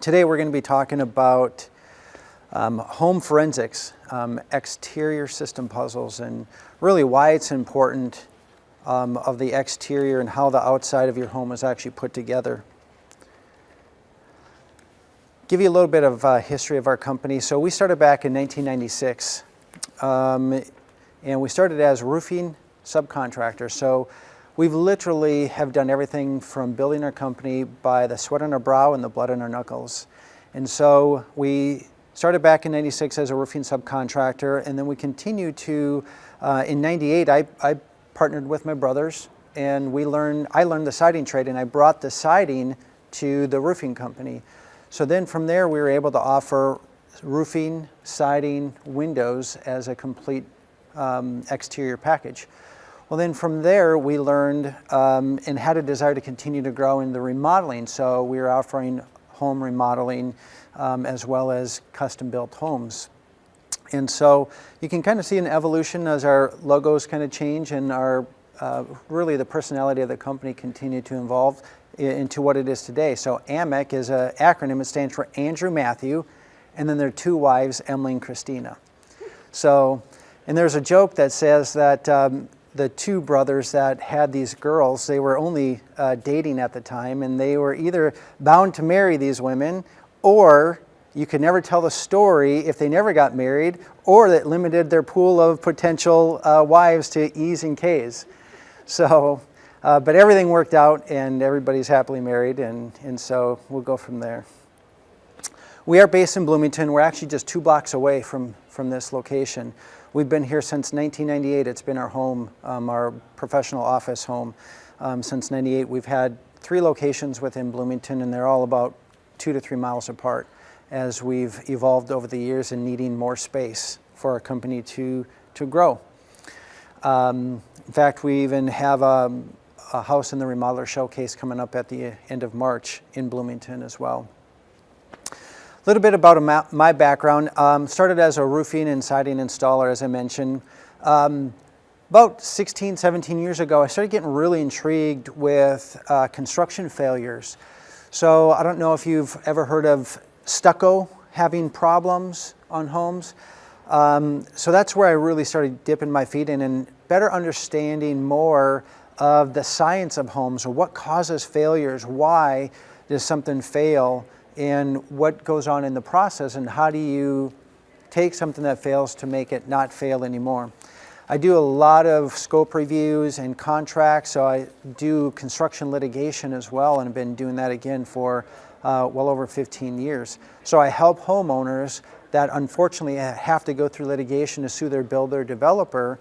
Today we're going to be talking about home forensics, exterior system puzzles, and really why it's important of the exterior and how the outside of your home is actually put together. Give you a little bit of history of our company. So we started back in 1996, and we started as roofing subcontractors. So we've literally have done everything from building our company by the sweat on our brow and the blood on our knuckles. And so we started back in 96 as a roofing subcontractor, and then we continued to, in 98, I partnered with my brothers, and I learned the siding trade, and I brought the siding to the roofing company. So then from there, we were able to offer roofing, siding, windows as a complete exterior package. Well, then from there, we learned and had a desire to continue to grow in the remodeling. So we were offering home remodeling as well as custom-built homes. And so you can kind of see an evolution as our logos kind of change and our really the personality of the company continue to evolve into what it is today. So Amek is an acronym. It stands for Andrew Matthew, and then their two wives, Emily and Christina. So, and there's a joke that says that the two brothers that had these girls, they were only dating at the time, and they were either bound to marry these women, or you could never tell the story if they never got married, or that limited their pool of potential wives to E's and K's. So, but everything worked out, and everybody's happily married, and so we'll go from there. We are based in Bloomington. We're actually just 2 blocks away from this location. We've been here since 1998. It's been our home, our professional office home since '98. We've had 3 locations within Bloomington, and they're all about 2 to 3 miles apart as we've evolved over the years and needing more space for our company to grow. In fact, we even have a house in the remodeler showcase coming up at the end of March in Bloomington as well. A little bit about my background. Started as a roofing and siding installer, as I mentioned. About 16, 17 years ago, I started getting really intrigued with construction failures. So I don't know if you've ever heard of stucco having problems on homes. So that's where I really started dipping my feet in and better understanding more of the science of homes, or what causes failures, why does something fail, and what goes on in the process, and how do you take something that fails to make it not fail anymore. I do a lot of scope reviews and contracts, so I do construction litigation as well, and I've been doing that again for well over 15 years. So I help homeowners that unfortunately have to go through litigation to sue their builder developer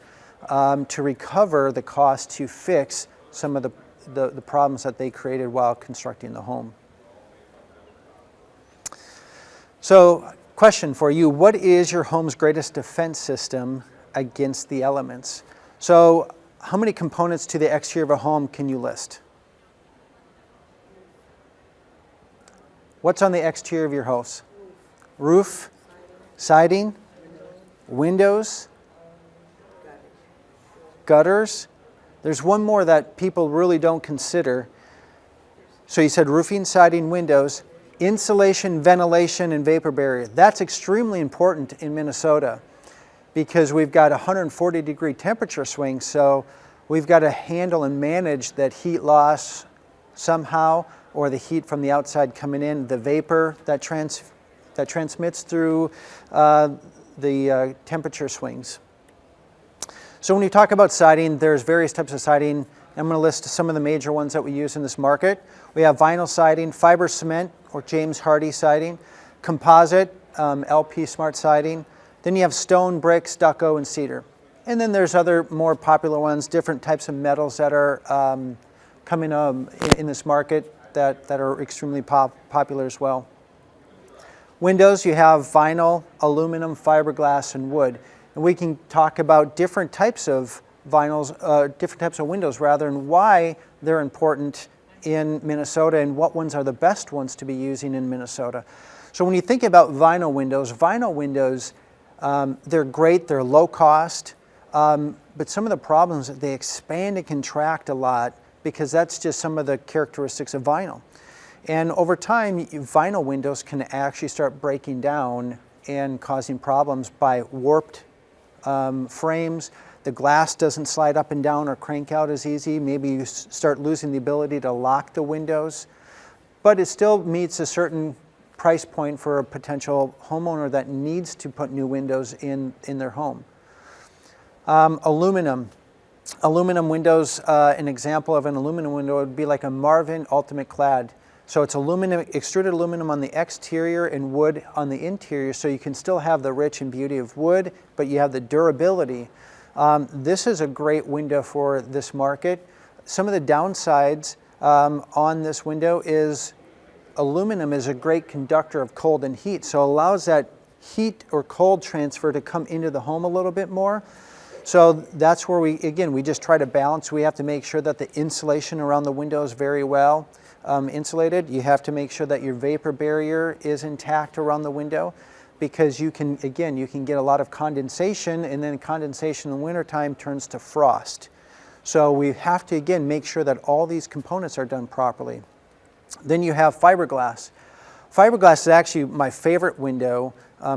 to recover the cost to fix some of the problems that they created while constructing the home. So, question for you, what is your home's greatest defense system against the elements? So, how many components to the exterior of a home can you list? What's on the exterior of your house? Roof, siding, windows, gutters. There's one more that people really don't consider. So you said roofing, siding, windows, insulation, ventilation, and vapor barrier. That's extremely important in Minnesota because we've got 140-degree temperature swings, so we've got to handle and manage that heat loss somehow, or the heat from the outside coming in, the vapor that transmits through the temperature swings. So when you talk about siding, there's various types of siding. I'm going to list some of the major ones that we use in this market. We have vinyl siding, fiber cement, or James Hardie siding, composite, LP Smart siding. Then you have stone, brick, stucco, and cedar. And then there's other more popular ones, different types of metals that are coming in this market that are extremely popular as well. Windows, you have vinyl, aluminum, fiberglass, and wood. And we can talk about different types of vinyls, different types of windows rather, and why they're important in Minnesota and what ones are the best ones to be using in Minnesota. So when you think about vinyl windows, they're great, they're low cost, but some of the problems, they expand and contract a lot because that's just some of the characteristics of vinyl. And over time, vinyl windows can actually start breaking down and causing problems by warped frames. The glass doesn't slide up and down or crank out as easy. Maybe you start losing the ability to lock the windows. But it still meets a certain price point for a potential homeowner that needs to put new windows in their home. Aluminum. Aluminum windows, an example of an aluminum window would be like a Marvin Ultimate Clad. So it's aluminum, extruded aluminum on the exterior and wood on the interior, so you can still have the rich and beauty of wood, but you have the durability. This is a great window for this market. Some of the downsides on this window is aluminum is a great conductor of cold and heat, so it allows that heat or cold transfer to come into the home a little bit more. So that's where we just try to balance. We have to make sure that the insulation around the window is very well insulated. You have to make sure that your vapor barrier is intact around the window, because you can get a lot of condensation, and then condensation in the wintertime turns to frost. So we have to, again, make sure that all these components are done properly. Then you have fiberglass. Fiberglass is actually my favorite window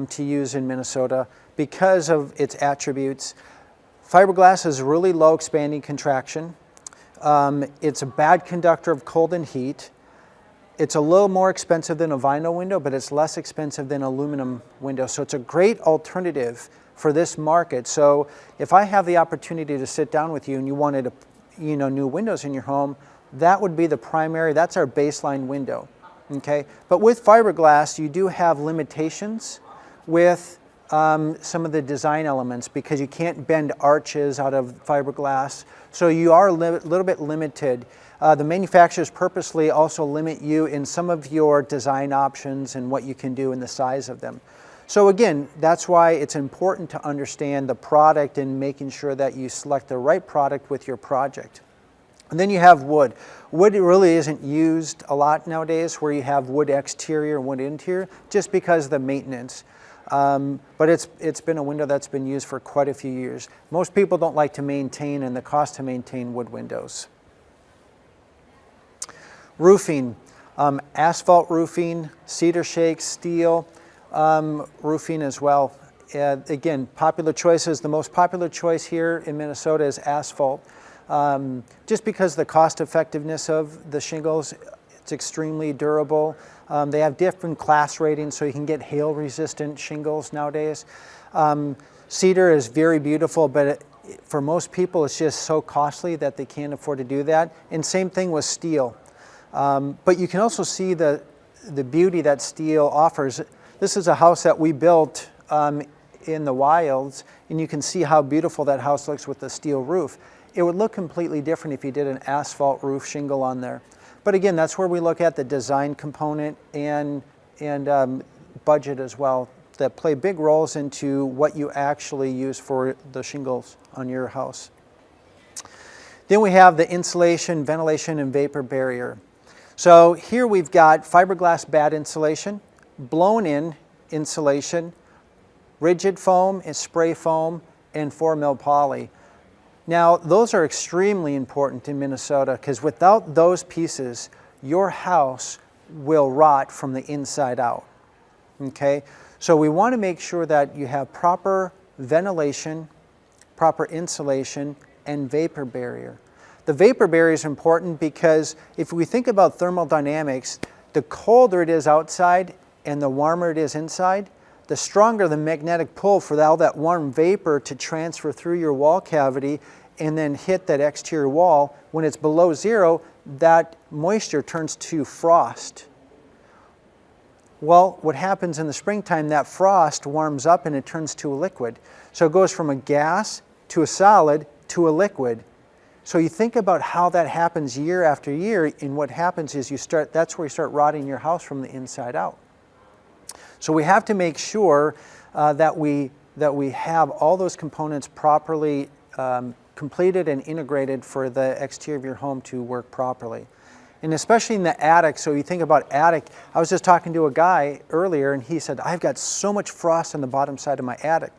to use in Minnesota because of its attributes. Fiberglass is really low expanding contraction. It's a bad conductor of cold and heat. It's a little more expensive than a vinyl window, but it's less expensive than aluminum window. So it's a great alternative for this market. So if I have the opportunity to sit down with you and you wanted new windows in your home, that would be the primary, that's our baseline window, okay? But with fiberglass, you do have limitations with some of the design elements, because you can't bend arches out of fiberglass. So you are a little bit limited. The manufacturers purposely also limit you in some of your design options and what you can do and the size of them. So again, that's why it's important to understand the product and making sure that you select the right product with your project. And then you have wood. Wood really isn't used a lot nowadays, where you have wood exterior and wood interior, just because of the maintenance. But it's been a window that's been used for quite a few years. Most people don't like to maintain, and the cost to maintain wood windows. Roofing, asphalt roofing, cedar shake, steel roofing as well. Again, popular choices. The most popular choice here in Minnesota is asphalt. Just because of the cost effectiveness of the shingles, it's extremely durable. They have different class ratings, so you can get hail resistant shingles nowadays. Cedar is very beautiful, but for most people it's just so costly that they can't afford to do that. And same thing with steel. But you can also see the beauty that steel offers. This is a house that we built in the wilds, and you can see how beautiful that house looks with the steel roof. It would look completely different if you did an asphalt roof shingle on there. But again, that's where we look at the design component and budget as well, that play big roles into what you actually use for the shingles on your house. Then we have the insulation, ventilation, and vapor barrier. So here we've got fiberglass bad insulation, blown-in insulation, rigid foam and spray foam, and 4 mil poly. Now, those are extremely important in Minnesota, because without those pieces, your house will rot from the inside out, okay? So we want to make sure that you have proper ventilation, proper insulation, and vapor barrier. The vapor barrier is important because if we think about thermodynamics, the colder it is outside and the warmer it is inside, the stronger the magnetic pull for all that warm vapor to transfer through your wall cavity and then hit that exterior wall. When it's below zero, that moisture turns to frost. Well, what happens in the springtime, that frost warms up and it turns to a liquid. So it goes from a gas to a solid to a liquid. So you think about how that happens year after year, and what happens is that's where you start rotting your house from the inside out. So we have to make sure that we have all those components properly completed and integrated for the exterior of your home to work properly. And especially in the attic, so you think about attic, I was just talking to a guy earlier and he said, I've got so much frost on the bottom side of my attic.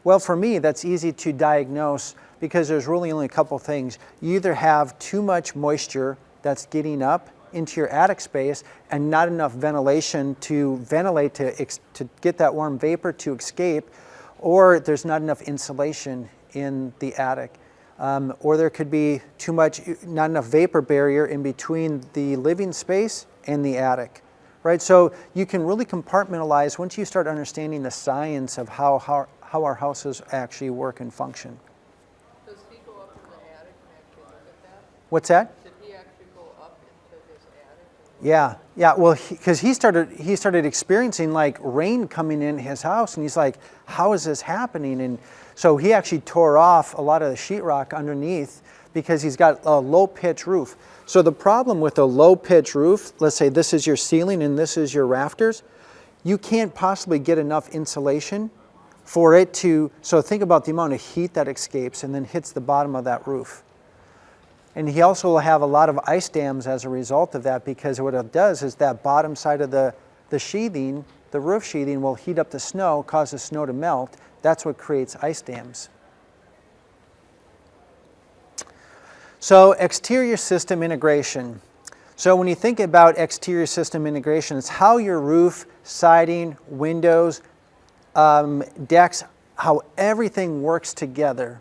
Well, for me, that's easy to diagnose because there's really only a couple things. You either have too much moisture that's getting up into your attic space and not enough ventilation to ventilate to get that warm vapor to escape, or there's not enough insulation in the attic. Or there could be not enough vapor barrier in between the living space and the attic, right? So you can really compartmentalize once you start understanding the science of how our houses actually work and function. Does he go up in the attic and actually look at that? What's that? Did he actually go up into his attic? Yeah. Well, because he started experiencing like rain coming in his house, and he's like, "How is this happening?" And so he actually tore off a lot of the sheetrock underneath because he's got a low pitch roof. So the problem with a low pitch roof, let's say this is your ceiling and this is your rafters, you can't possibly get enough insulation for it to. So think about the amount of heat that escapes and then hits the bottom of that roof. And he also will have a lot of ice dams as a result of that, because what it does is that bottom side of the sheathing, the roof sheathing, will heat up the snow, cause the snow to melt. That's what creates ice dams. So exterior system integration. So when you think about exterior system integration, it's how your roof, siding, windows, decks, how everything works together.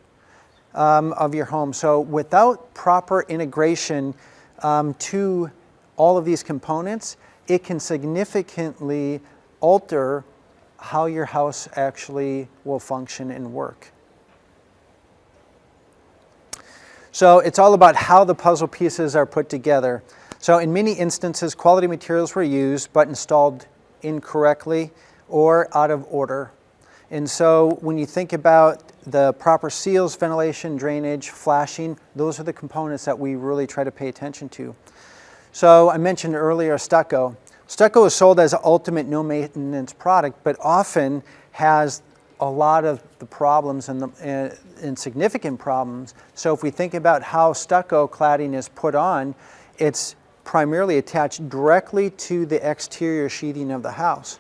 Of your home. So without proper integration to all of these components, it can significantly alter how your house actually will function and work. So it's all about how the puzzle pieces are put together. So in many instances, quality materials were used but installed incorrectly or out of order. And so when you think about the proper seals, ventilation, drainage, flashing, those are the components that we really try to pay attention to. So I mentioned earlier stucco. Stucco is sold as an ultimate no maintenance product, but often has a lot of the problems and significant problems. So if we think about how stucco cladding is put on, it's primarily attached directly to the exterior sheathing of the house.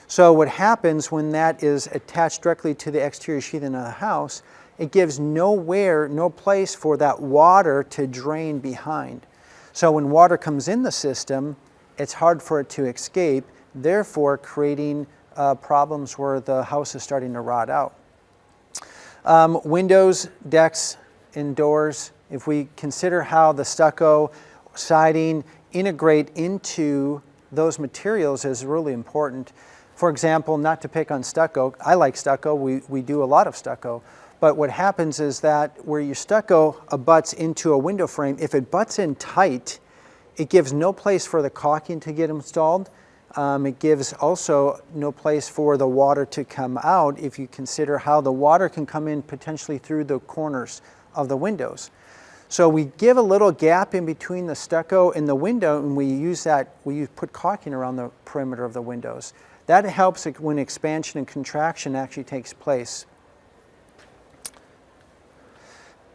So what happens when that is attached directly to the exterior sheathing of the house, it gives no place for that water to drain behind. So when water comes in the system, it's hard for it to escape, therefore creating problems where the house is starting to rot out. Windows, decks, and doors, if we consider how the stucco, siding integrate into those materials, is really important. For example, not to pick on stucco, I like stucco, we do a lot of stucco, but what happens is that where your stucco abuts into a window frame, if it butts in tight, it gives no place for the caulking to get installed. It gives also no place for the water to come out, if you consider how the water can come in potentially through the corners of the windows. So we give a little gap in between the stucco and the window, and we put caulking around the perimeter of the windows. That helps when expansion and contraction actually takes place.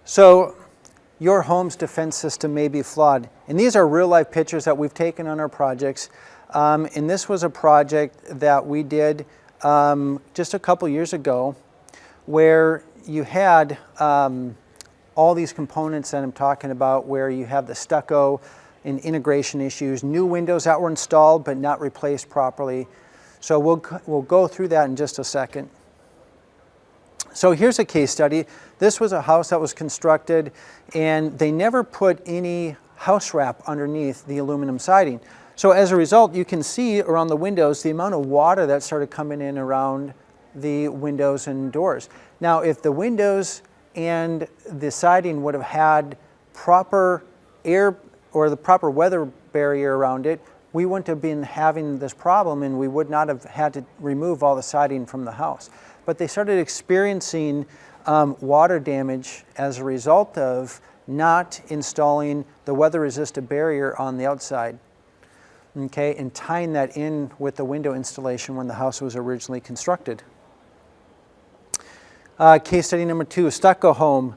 So your home's defense system may be flawed. And these are real life pictures that we've taken on our projects. And this was a project that we did just a couple years ago, where you had all these components that I'm talking about, where you have the stucco and integration issues, new windows that were installed but not replaced properly. So we'll go through that in just a second. So here's a case study. This was a house that was constructed, and they never put any house wrap underneath the aluminum siding. So as a result, you can see around the windows the amount of water that started coming in around the windows and doors. Now, if the windows and the siding would have had proper air or the proper weather barrier around it, we wouldn't have been having this problem, and we would not have had to remove all the siding from the house. But they started experiencing water damage as a result of not installing the weather-resistant barrier on the outside, okay, and tying that in with the window installation when the house was originally constructed. Case study number 2, stucco home.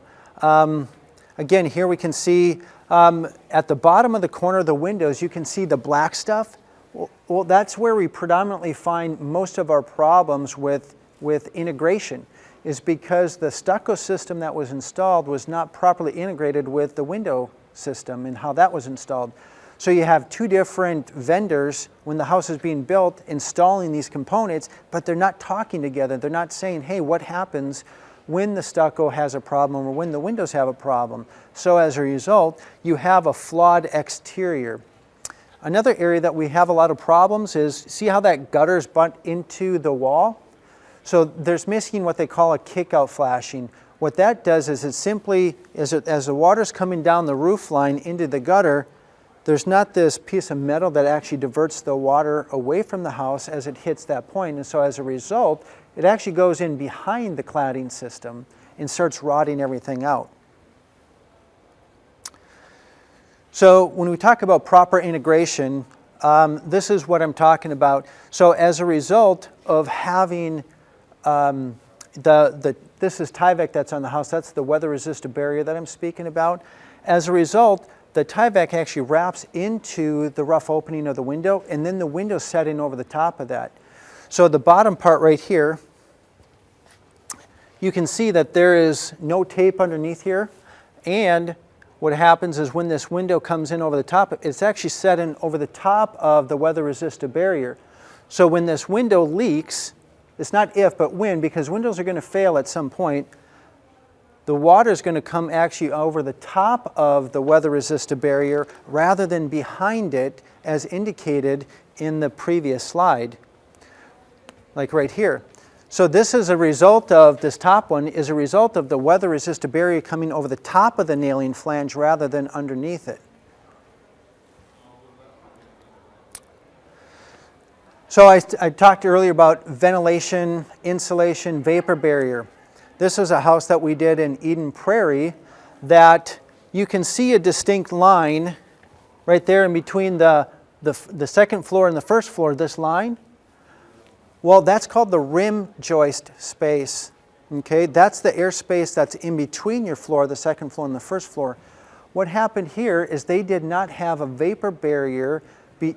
Again, here we can see at the bottom of the corner of the windows, you can see the black stuff. Well, that's where we predominantly find most of our problems with integration, is because the stucco system that was installed was not properly integrated with the window system and how that was installed. So you have two different vendors when the house is being built installing these components, but they're not talking together. They're not saying, hey, what happens when the stucco has a problem or when the windows have a problem. So as a result, you have a flawed exterior. Another area that we have a lot of problems is, see how that gutter's butt into the wall? So there's missing what they call a kick-out flashing. What that does is it simply, as the water's coming down the roof line into the gutter, there's not this piece of metal that actually diverts the water away from the house as it hits that point. And so as a result, it actually goes in behind the cladding system and starts rotting everything out. So when we talk about proper integration, this is what I'm talking about. So as a result of having this is Tyvek that's on the house, that's the weather-resistant barrier that I'm speaking about. As a result, the Tyvek actually wraps into the rough opening of the window, and then the window's set in over the top of that. So the bottom part right here, you can see that there is no tape underneath here, and what happens is when this window comes in over the top, it's actually set in over the top of the weather-resistant barrier. So when this window leaks, it's not if, but when, because windows are going to fail at some point, the water is going to come actually over the top of the weather-resistant barrier rather than behind it as indicated in the previous slide, like right here. So this is a result of, this top one is a result of the weather-resistant barrier coming over the top of the nailing flange rather than underneath it. So I talked earlier about ventilation, insulation, vapor barrier. This is a house that we did in Eden Prairie that you can see a distinct line right there in between the second floor and the first floor, this line. Well, that's called the rim joist space. Okay, that's the airspace that's in between your floor, the second floor and the first floor. What happened here is they did not have a vapor barrier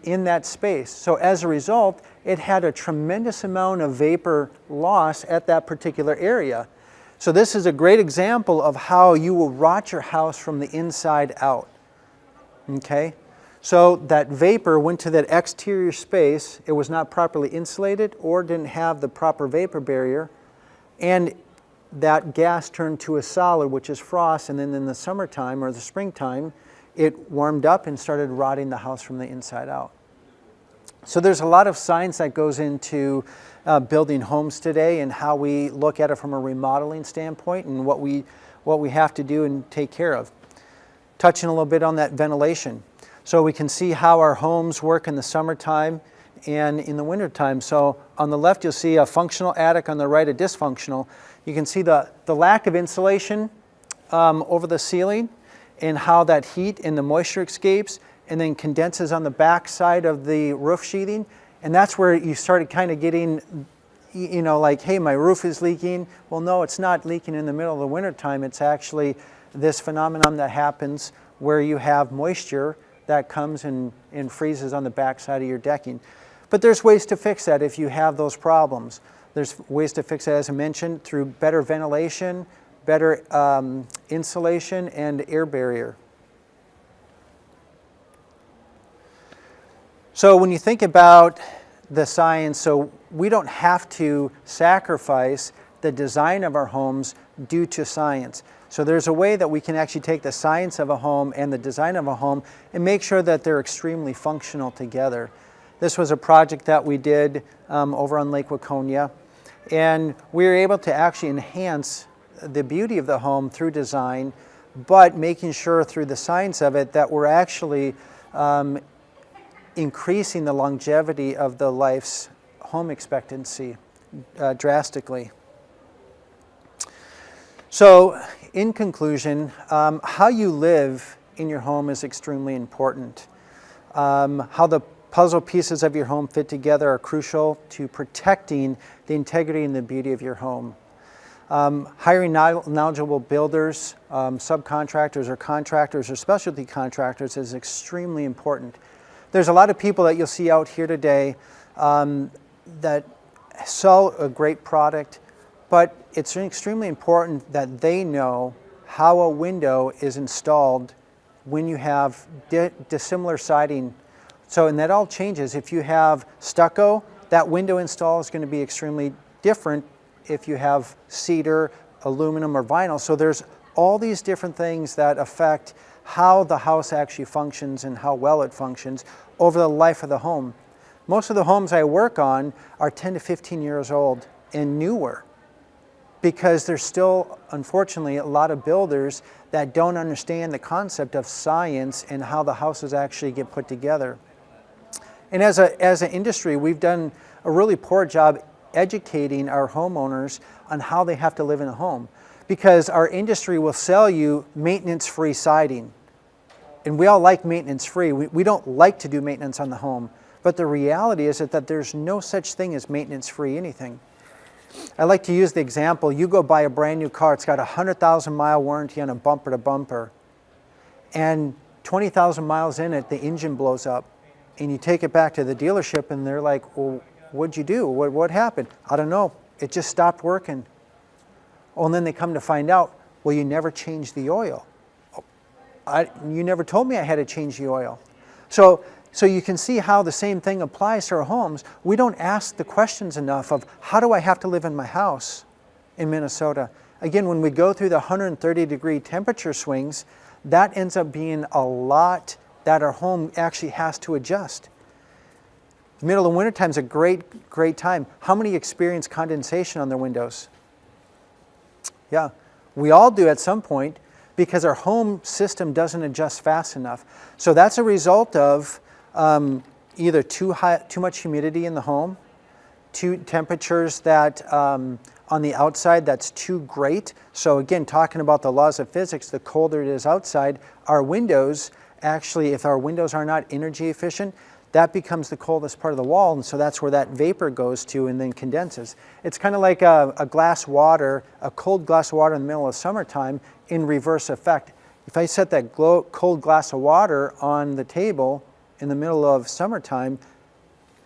in that space. So as a result, it had a tremendous amount of vapor loss at that particular area. So this is a great example of how you will rot your house from the inside out. Okay? So that vapor went to that exterior space. It was not properly insulated or didn't have the proper vapor barrier. And that gas turned to a solid, which is frost. And then in the summertime or the springtime, it warmed up and started rotting the house from the inside out. So there's a lot of science that goes into building homes today and how we look at it from a remodeling standpoint and what we have to do and take care of. Touching a little bit on that ventilation. So we can see how our homes work in the summertime and in the wintertime. So on the left you'll see a functional attic, on the right a dysfunctional. You can see the lack of insulation over the ceiling and how that heat and the moisture escapes and then condenses on the back side of the roof sheathing. And that's where you started kind of getting, you know, like, hey, my roof is leaking. Well, no, it's not leaking in the middle of the wintertime. It's actually this phenomenon that happens where you have moisture that comes and freezes on the back side of your decking. But there's ways to fix that if you have those problems. There's ways to fix it, as I mentioned, through better ventilation, better insulation, and air barrier. So when you think about the science, so we don't have to sacrifice the design of our homes due to science. So there's a way that we can actually take the science of a home and the design of a home and make sure that they're extremely functional together. This was a project that we did over on Lake Waconia, and we were able to actually enhance the beauty of the home through design, but making sure through the science of it that we're actually increasing the longevity of the life's home expectancy drastically. So in conclusion, how you live in your home is extremely important. How the puzzle pieces of your home fit together are crucial to protecting the integrity and the beauty of your home. Hiring knowledgeable builders, subcontractors or contractors or specialty contractors is extremely important. There's a lot of people that you'll see out here today that sell a great product, but it's extremely important that they know how a window is installed when you have dissimilar siding. So, and that all changes. If you have stucco, that window install is going to be extremely different if you have cedar, aluminum, or vinyl. So there's all these different things that affect how the house actually functions and how well it functions over the life of the home. Most of the homes I work on are 10 to 15 years old and newer, because there's still, unfortunately, a lot of builders that don't understand the concept of science and how the houses actually get put together. And as an industry, we've done a really poor job educating our homeowners on how they have to live in a home, because our industry will sell you maintenance-free siding. And we all like maintenance-free. We don't like to do maintenance on the home. But the reality is that there's no such thing as maintenance-free anything. I like to use the example, you go buy a brand new car, it's got a 100,000-mile warranty on a bumper to bumper, and 20,000 miles in it, the engine blows up, and you take it back to the dealership and they're like, well, what'd you do? What happened? I don't know, it just stopped working. Oh, and then they come to find out, well, you never changed the oil. You never told me I had to change the oil. So you can see how the same thing applies to our homes. We don't ask the questions enough of, how do I have to live in my house in Minnesota? Again, when we go through the 130-degree temperature swings, that ends up being a lot that our home actually has to adjust. The middle of wintertime is a great time. How many experience condensation on their windows? Yeah, we all do at some point, because our home system doesn't adjust fast enough. So that's a result of either too much humidity in the home, temperatures that on the outside that's too great. So again, talking about the laws of physics, the colder it is outside, our windows, actually, if our windows are not energy efficient, that becomes the coldest part of the wall, and so that's where that vapor goes to and then condenses. It's kind of like a cold glass of water in the middle of summertime in reverse effect. If I set that cold glass of water on the table in the middle of summertime,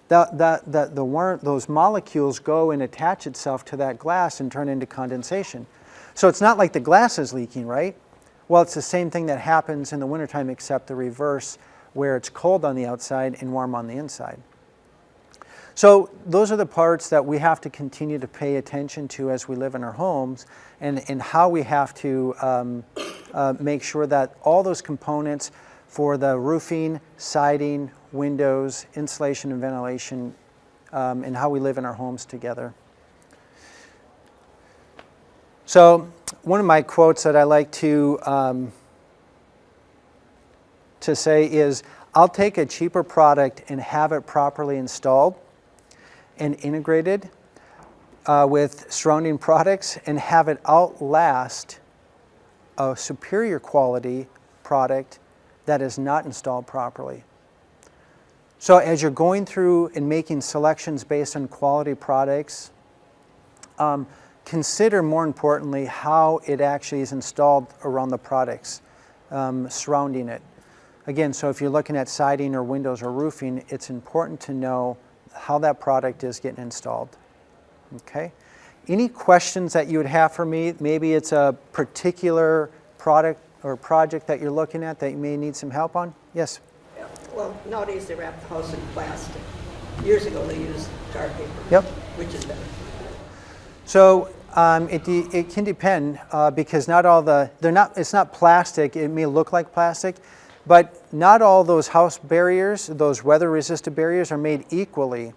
those molecules go and attach itself to that glass and turn into condensation. So it's not like the glass is leaking, right? Well, it's the same thing that happens in the wintertime, except the reverse, where it's cold on the outside and warm on the inside. So those are the parts that we have to continue to pay attention to as we live in our homes, and how we have to make sure that all those components for the roofing, siding, windows, insulation and ventilation, and how we live in our homes together. So one of my quotes that I like to say is, I'll take a cheaper product and have it properly installed and integrated with surrounding products, and have it outlast a superior quality product that is not installed properly. So as you're going through and making selections based on quality products, consider more importantly how it actually is installed around the products surrounding it. Again, so if you're looking at siding or windows or roofing, it's important to know how that product is getting installed. Okay? Any questions that you would have for me? Maybe it's a particular product or project that you're looking at that you may need some help on? Yes? Yeah. Well, nowadays they wrap the house in plastic. Years ago they used tar paper. Yep. Which is better? So it can depend because not all it's not plastic. It may look like plastic, but not all those house barriers, those weather-resistant barriers, are made equally.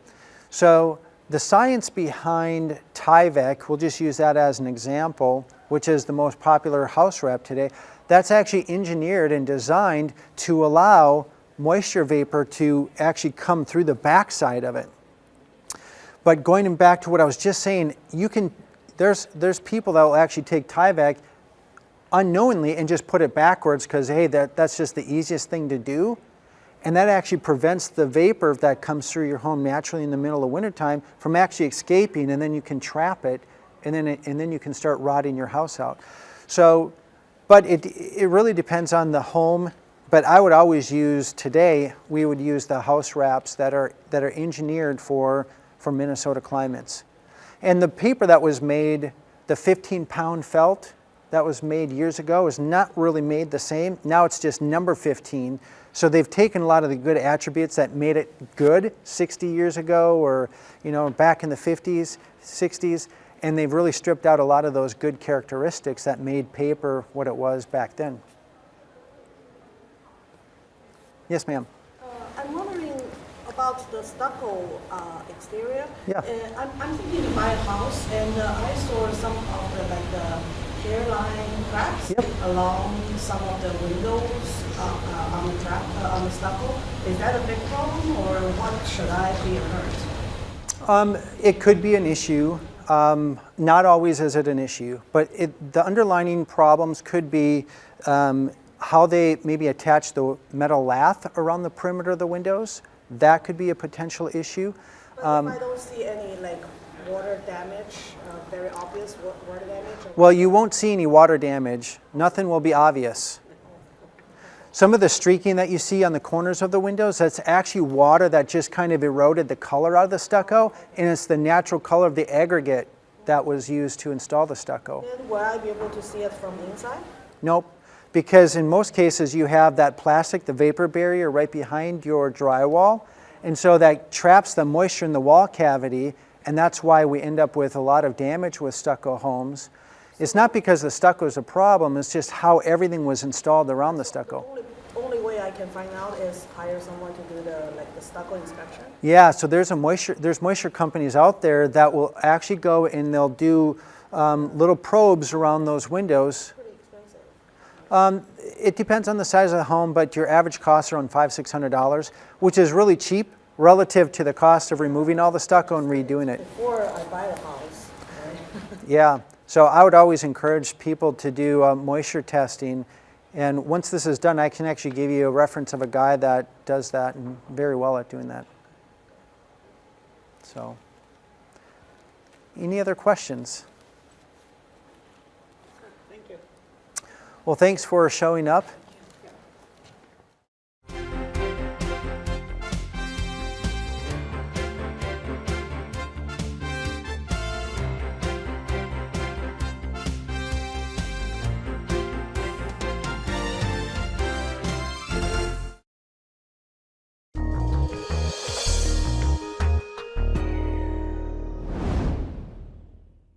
So the science behind Tyvek, we'll just use that as an example, which is the most popular house wrap today. That's actually engineered and designed to allow moisture vapor to actually come through the backside of it. But going back to what I was just saying, there's people that will actually take Tyvek unknowingly and just put it backwards because, hey, that's just the easiest thing to do. And that actually prevents the vapor that comes through your home naturally in the middle of wintertime from actually escaping, and then you can trap it, and then you can start rotting your house out. So, but it really depends on the home. But I would always use, today, we would use the house wraps that are engineered for Minnesota climates. And the paper that was made, the 15-pound felt that was made years ago is not really made the same. Now it's just number 15. So they've taken a lot of the good attributes that made it good 60 years ago, or back in the 50s, 60s, and they've really stripped out a lot of those good characteristics that made paper what it was back then. Yes, ma'am. I'm wondering about the stucco exterior. Yeah. I'm thinking to buy a house, and I saw some of the hairline cracks along some of the windows on the stucco. Is that a big problem, or what should I be alert? It could be an issue. Not always is it an issue, but the underlying problems could be how they maybe attach the metal lath around the perimeter of the windows. That could be a potential issue. But if I don't see any water damage, very obvious water damage? Well, you won't see any water damage. Nothing will be obvious. Some of the streaking that you see on the corners of the windows, that's actually water that just kind of eroded the color out of the stucco, and it's the natural color of the aggregate that was used to install the stucco. Then will I be able to see it from the inside? Nope, because in most cases you have that plastic, the vapor barrier right behind your drywall, and so that traps the moisture in the wall cavity, and that's why we end up with a lot of damage with stucco homes. It's not because the stucco is a problem, it's just how everything was installed around the stucco. The only way I can find out is hire someone to do the stucco inspection. Yeah, so there's moisture companies out there that will actually go and they'll do little probes around those windows. Pretty expensive. It depends on the size of the home, but your average costs are around $500-600, which is really cheap relative to the cost of removing all the stucco and redoing it. Before I buy the house, right? Yeah, so I would always encourage people to do moisture testing. And once this is done, I can actually give you a reference of a guy that does that and very well at doing that. So, any other questions? Thank you. Well, thanks for showing up.